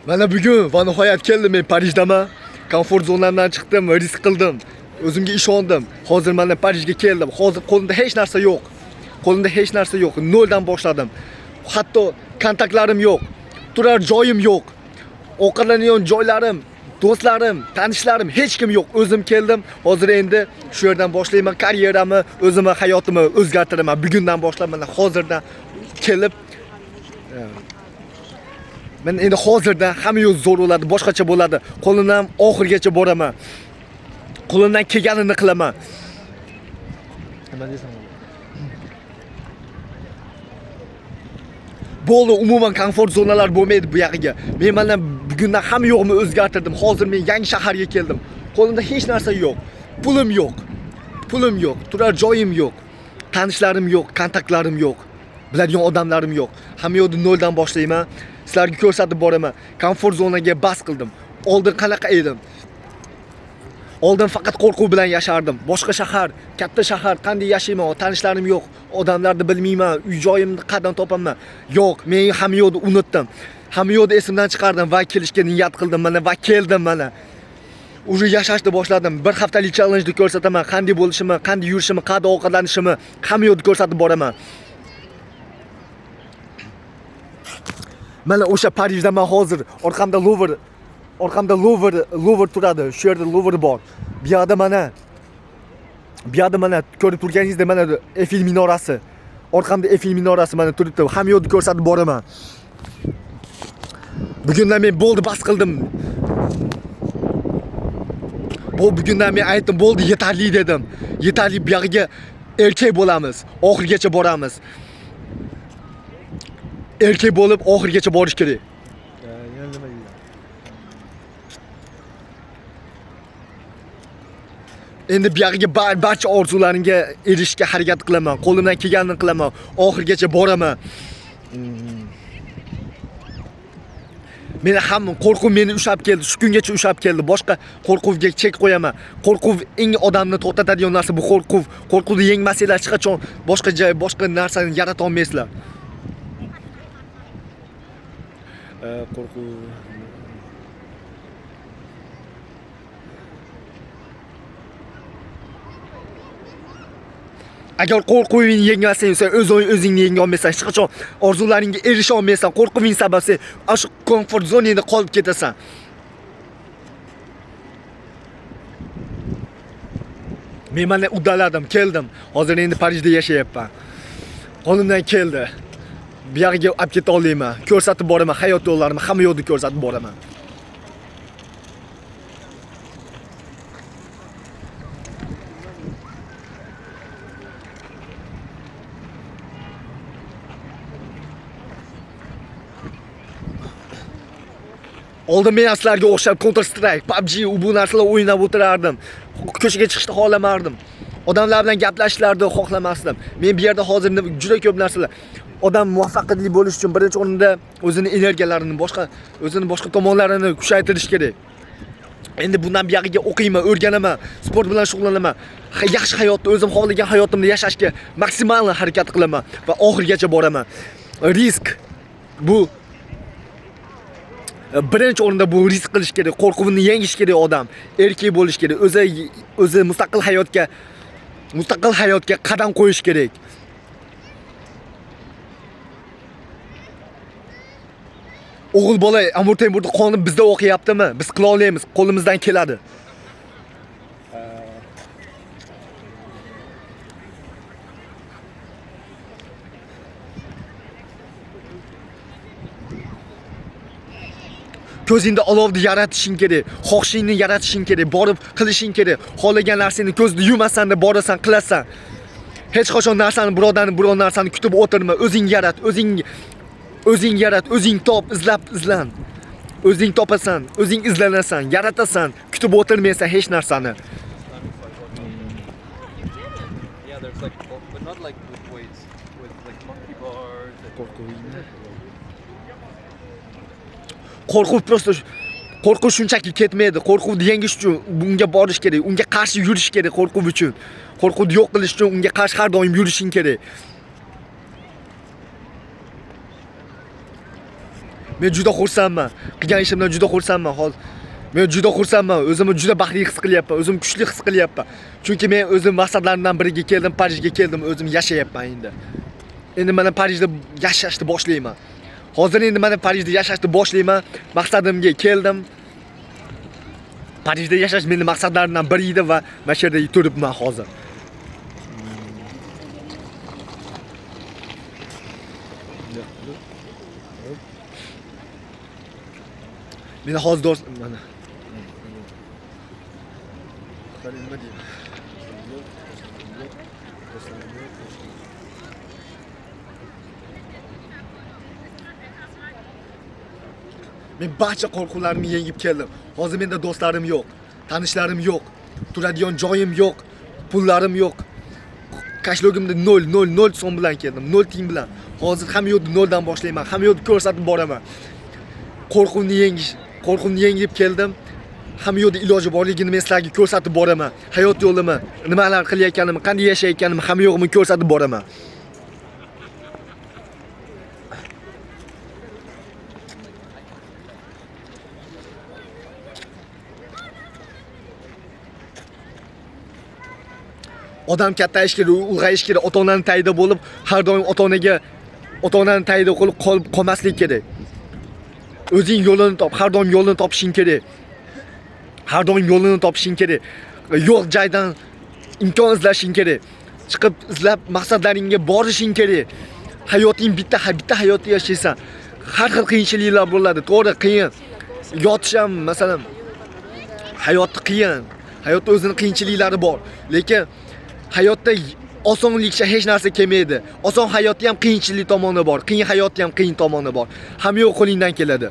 Mana bugun va nihoyat keldim, men Parijdaman. Komfort zonamdan chiqdim, risk qildim. O'zimga ishondim. Hozir mana Parijga keldim. Hozir qo'limda hech narsa yo'q. Qo'limda hech narsa yo'q. Noldan boshladim. Hatto kontaktlarim yo'q. Turar joyim yo'q. Ovqatlanadigan joylarim, do'stlarim, tanishlarim hech kim yo'q. O'zim keldim. Hozir endi shu yerdan boshlayman karyeramni, o'zimni hayotimni o'zgartiraman. Bugundan boshlab mana hozirdan kelib men endi hozirdan hamma yo'l zo'r bo'ladi, boshqacha bo'ladi. Qo'limdan oxirigacha boraman. Qo'limdan kelganini qilaman. Nima desam bo'ladi? Bo'ldi, umuman komfort zonalar bo'lmaydi bu yoqiga. Men mana bugundan hamma yo'qni o'zgartirdim. Hozir men yangi shaharga keldim. Qo'limda hech narsa yo'q. Pulim yo'q. Pulim yo'q, turar joyim yo'q. Tanishlarim yo'q, kontaktlarim yo'q. Biladigan odamlarim yo'q. Hamma yo'lni noldan boshlayman. Sizlarga ko'rsatib boraman. Komfort zonaga bas qildim. Oldin qanaqa edim? Oldin faqat qo'rquv bilan yashardim. Boshqa shahar, katta shahar, qanday yashayman? Tanishlarim yo'q, odamlarni bilmayman, uy joyimni qadam topaman. Yo'q, men hamma yo'lni unutdim. Hamma yo'lni esimdan chiqardim va kelishga niyat qildim mana va keldim mana. Uje yashashni boshladim. Bir haftalik challenge ko'rsataman. Qanday bo'lishimni, qanday yurishimni, qanday ovqatlanishimni hamma yo'lni ko'rsatib boraman. Mana o'sha Parijdaman hozir. Orqamda Louvre turadi. Shu yerda Louvre bor. Bu yoqda mana ko'rib turganingizda mana Eiffel minorasi. Orqamda Eiffel minorasi mana turibdi. Hamma yo'lni ko'rsatib boraman. Bugundan men bo'ldi bas qildim. Bugundan men aytdim, bo'ldi yetarli dedim. Yetarli, bu yoqqa erkak bo'lamiz. Oxirigacha boramiz. Erkak bo'lib oxirigacha borish kerak. Endi bu yoqqa barcha orzularimga erishishga harakat qilaman. Qo'limdan kelganini qilaman. Oxirigacha boraman. Meni ham qo'rquv meni ushlab keldi. Shu kungacha ushlab keldi. Boshqa qo'rquvga chek qo'yaman. Qo'rquv eng odamni to'xtatadigan narsa bu qo'rquv. Qo'rquvni yengmasanglar hech qachon boshqa narsani yarata olmaysizlar. Qo'rquv agar qo'rquvingni yengmasang, sen o'zingni yenga olmaysan, hech qachon orzularingga erisha olmaysan. Qo'rquving sabab sen shu komfort zonangda qolib ketasan. Men mana uddaladim, keldim. Hozir endi Parijda yashayapman. Qo'limdan keldi. Bu yoqqa olib keta olmayman. Ko'rsatib boraman hayot yo'llarimni, hamma yo'lni ko'rsatib boraman. Oldin men sizlarga o'xshab Counter Strike, PUBG bu narsalar o'ynab o'tirardim. Ko'chaga chiqishni xohlamardim. Odamlar bilan gaplashishlarni xohlamasdim. Men bu yerda hozir juda ko'p narsalar. Odam muvaffaqiyatli bo'lish uchun birinchi o'rinda o'zini boshqa tomonlarini kuchaytirish kerak. Endi bundan bu yoqqa o'qiyman, o'rganaman, sport bilan shug'ullanaman. Yaxshi hayotni, o'zim xohlagan hayotimni yashashga maksimal harakat qilaman va oxirigacha boraman. Risk bu birinchi o'rinda bu risk qilish kerak, qo'rquvni yengish kerak odam, erkak bo'lish kerak, o'zi mustaqil hayotga qadam qo'yish kerak. O'g'il bola Amur Temurni qoni bizda o'qiyaptimi? Biz qila olamiz, qo'limizdan keladi. Ko'zingda olovni yaratishing kerak, xohishingni yaratishing kerak, borib qilishing kerak. Xohlagan narsani ko'zni yumasan-da borasan, qilasan. Hech qachon biror narsani kutib o'tirma, o'zing yarat, o'zing top, izlan. O'zing topasan, o'zing izlanasan, yaratasan, kutib o'tirmaysan hech narsani. Yeah, there's like, but not like with weights, with like monkey bars. Qo'rquv shunchaki ketmaydi. Qo'rquvni yengish uchun bunga borish kerak, unga qarshi yurish kerak qo'rquv uchun. Qo'rquvni yo'q qilish uchun unga qarshi har doim yurishing kerak. Men juda xursandman. Qilgan ishimdan juda xursandman hozir. Men juda xursandman. O'zimni juda baxtli his qilyapman. O'zimni kuchli his qilyapman. Chunki men o'zim maqsadlarimdan biriga keldim, Parijga keldim, o'zim yashayapman endi. Endi mana Parijda yashashni boshlayman. Hozir endi mana Parijda yashashni boshlayman. Maqsadimga keldim. Parijda yashash mening maqsadlarimdan biri edi va mana shu yerda turibman hozir. Meni hozir do'st mana. Qarang nima deyman. Men barcha qo'rquvlarimni yengib keldim. Hozir menda do'stlarim yo'q, tanishlarim yo'q, turadigan joyim yo'q, pullarim yo'q. Kashlogimda 0 so'm bilan keldim, 0 tiyin bilan. Hozir hamma yo'lni noldan boshlayman, hamma yo'lni ko'rsatib boraman. Qo'rquvni yengib keldim. Hamma yo'lda iloji borligini men sizlarga ko'rsatib boraman. Hayot yo'limi, nimalar qilayotganimni, qanday yashayotganimni hamma yo'g'imni ko'rsatib boraman. Odam kattayish kerak, ulg'ayish kerak, ota-onaning tayida bo'lib, har doim ota-onaning tayida qolib qolmaslik kerak. O'zing yo'lini top, har doim yo'lini topishing kerak. Har doim yo'lini topishing kerak. Yo'q joydan imkon izlashing kerak. Chiqib izlab maqsadlaringga borishing kerak. Hayoting bitta hayotni yashaysan. Har xil qiyinchiliklar bo'ladi. To'g'ri, qiyin. Yotish ham, masalan, hayotni qiyin. Hayotda o'zining qiyinchiliklari bor. Lekin hayotda osonlikcha hech narsa kelmaydi. Oson hayotda ham qiyinchilik tomoni bor, qiyin hayotda ham qiyin tomoni bor. Hamma yo'q qo'lingdan keladi.